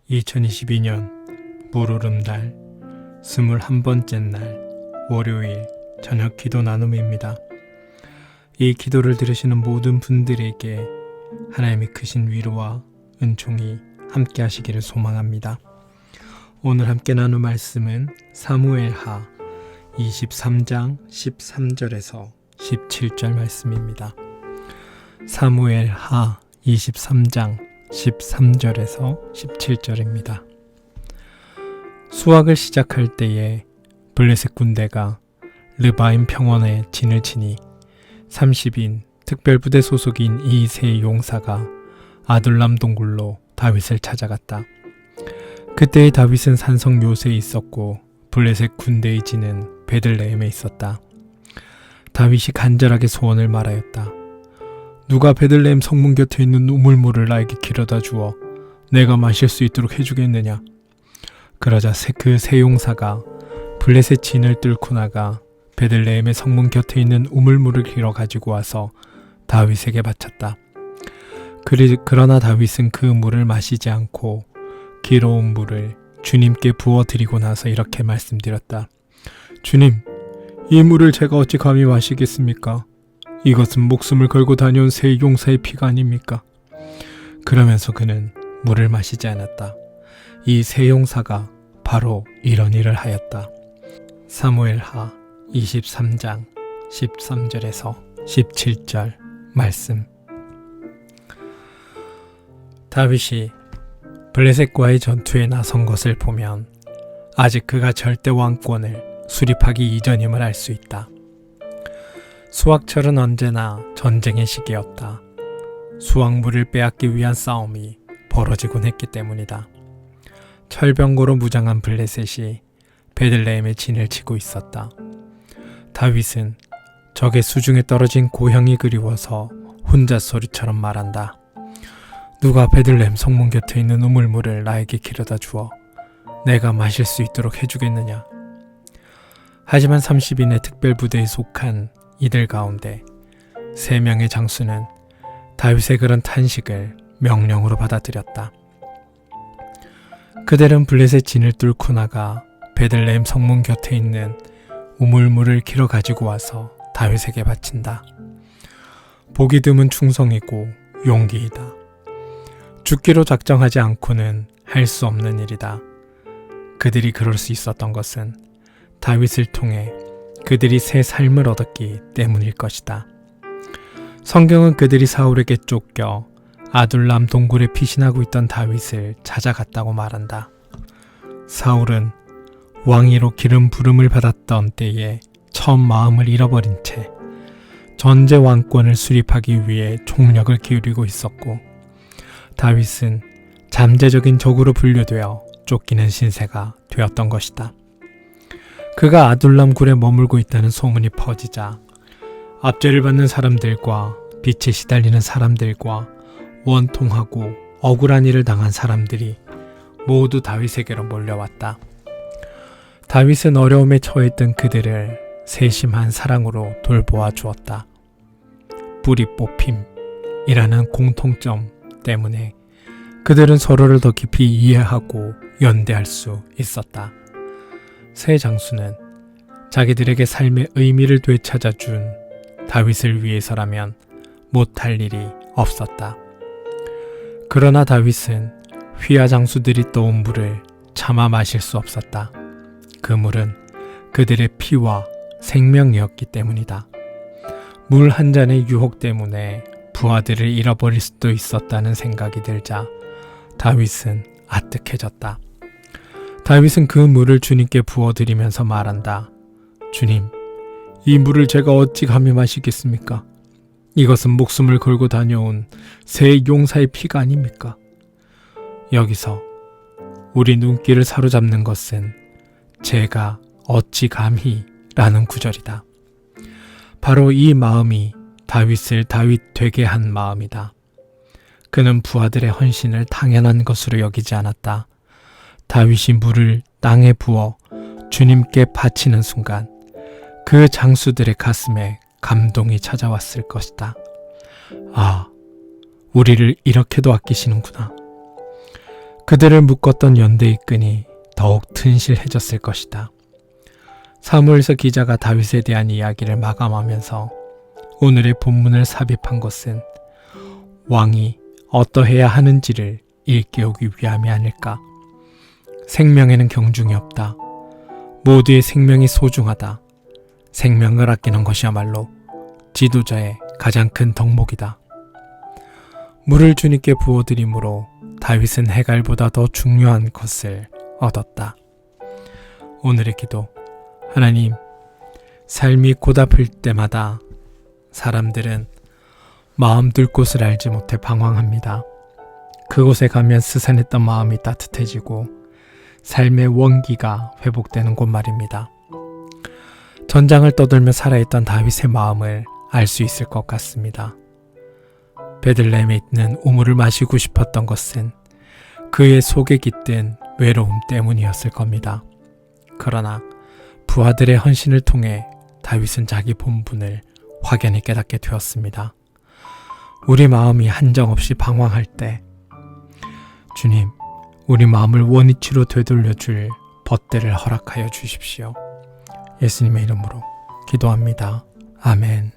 2022년 물오름달 21번째 날 월요일 저녁 기도 나눔입니다. 이 기도를 들으시는 모든 분들에게 하나님의 크신 위로와 은총이 함께 하시기를 소망합니다. 오늘 함께 나눌 말씀은 사무엘하 23장 13절에서 17절 말씀입니다. 사무엘하 23장 13절에서 17절입니다. 수확을 시작할 때에 블레셋 군대가 르바임 평원에 진을 치니 30인 특별부대 소속인 이 세 용사가 아둘람 동굴로 다윗을 찾아갔다. 그때의 다윗은 산성 요새에 있었고 블레셋 군대의 진은 베들레헴에 있었다. 다윗이 간절하게 소원을 말하였다. 누가 베들레헴 성문 곁에 있는 우물물을 나에게 길어다 주어 내가 마실 수 있도록 해주겠느냐. 그러자 그 세 용사가 블레셋 진을 뚫고 나가 베들레헴의 성문 곁에 있는 우물물을 길어 가지고 와서 다윗에게 바쳤다. 그러나 다윗은 그 물을 마시지 않고 길어온 물을 주님께 부어드리고 나서 이렇게 말씀드렸다. 주님, 이 물을 제가 어찌 감히 마시겠습니까? 이것은 목숨을 걸고 다녀온 세 용사의 피가 아닙니까? 그러면서 그는 물을 마시지 않았다. 이 세 용사가 바로 이런 일을 하였다. 사무엘하 23장 13절에서 17절 말씀. 다윗이 블레셋과의 전투에 나선 것을 보면 아직 그가 절대 왕권을 수립하기 이전임을 알 수 있다. 수확철은 언제나 전쟁의 시기였다. 수확물을 빼앗기 위한 싸움이 벌어지곤 했기 때문이다. 철병거로 무장한 블레셋이 베들레헴에 진을 치고 있었다. 다윗은 적의 수중에 떨어진 고향이 그리워서 혼자 소리처럼 말한다. 누가 베들레헴 성문 곁에 있는 우물물을 나에게 길어다 주어 내가 마실 수 있도록 해주겠느냐. 하지만 30인의 특별부대에 속한 이들 가운데 3명의 장수는 다윗의 그런 탄식을 명령으로 받아들였다. 그들은 블레셋 진을 뚫고 나가 베들레헴 성문 곁에 있는 우물물을 길어 가지고 와서 다윗에게 바친다. 보기 드문 충성이고 용기이다. 죽기로 작정하지 않고는 할 수 없는 일이다. 그들이 그럴 수 있었던 것은 다윗을 통해 그들이 새 삶을 얻었기 때문일 것이다. 성경은 그들이 사울에게 쫓겨 아둘람 동굴에 피신하고 있던 다윗을 찾아갔다고 말한다. 사울은 왕위로 기름 부름을 받았던 때에 처음 마음을 잃어버린 채 전제 왕권을 수립하기 위해 총력을 기울이고 있었고, 다윗은 잠재적인 적으로 분류되어 쫓기는 신세가 되었던 것이다. 그가 아둘람 굴에 머물고 있다는 소문이 퍼지자 압제를 받는 사람들과 빛에 시달리는 사람들과 원통하고 억울한 일을 당한 사람들이 모두 다윗에게로 몰려왔다. 다윗은 어려움에 처했던 그들을 세심한 사랑으로 돌보아 주었다. 뿌리 뽑힘이라는 공통점 때문에 그들은 서로를 더 깊이 이해하고 연대할 수 있었다. 세 장수는 자기들에게 삶의 의미를 되찾아준 다윗을 위해서라면 못할 일이 없었다. 그러나 다윗은 휘하 장수들이 떠온 물을 차마 마실 수 없었다. 그 물은 그들의 피와 생명이었기 때문이다. 물 한 잔의 유혹 때문에 부하들을 잃어버릴 수도 있었다는 생각이 들자 다윗은 아뜩해졌다. 다윗은 그 물을 주님께 부어드리면서 말한다. 주님, 이 물을 제가 어찌 감히 마시겠습니까? 이것은 목숨을 걸고 다녀온 세 용사의 피가 아닙니까? 여기서 우리 눈길을 사로잡는 것은 제가 어찌 감히 라는 구절이다. 바로 이 마음이 다윗을 다윗 되게 한 마음이다. 그는 부하들의 헌신을 당연한 것으로 여기지 않았다. 다윗이 물을 땅에 부어 주님께 바치는 순간 그 장수들의 가슴에 감동이 찾아왔을 것이다. 아, 우리를 이렇게도 아끼시는구나. 그들을 묶었던 연대의 끈이 더욱 튼실해졌을 것이다. 사무엘서 기자가 다윗에 대한 이야기를 마감하면서 오늘의 본문을 삽입한 것은 왕이 어떠해야 하는지를 일깨우기 위함이 아닐까. 생명에는 경중이 없다. 모두의 생명이 소중하다. 생명을 아끼는 것이야말로 지도자의 가장 큰 덕목이다. 물을 주님께 부어드림으로 다윗은 해갈보다 더 중요한 것을 얻었다. 오늘의 기도. 하나님, 삶이 고달플 때마다 사람들은 마음 둘 곳을 알지 못해 방황합니다. 그곳에 가면 스산했던 마음이 따뜻해지고 삶의 원기가 회복되는 곳 말입니다. 전장을 떠돌며 살아있던 다윗의 마음을 알 수 있을 것 같습니다. 베들레헴에 있는 우물을 마시고 싶었던 것은 그의 속에 깃든 외로움 때문이었을 겁니다. 그러나 부하들의 헌신을 통해 다윗은 자기 본분을 확연히 깨닫게 되었습니다. 우리 마음이 한정없이 방황할 때 주님, 우리 마음을 원위치로 되돌려줄 벗대를 허락하여 주십시오. 예수님의 이름으로 기도합니다. 아멘.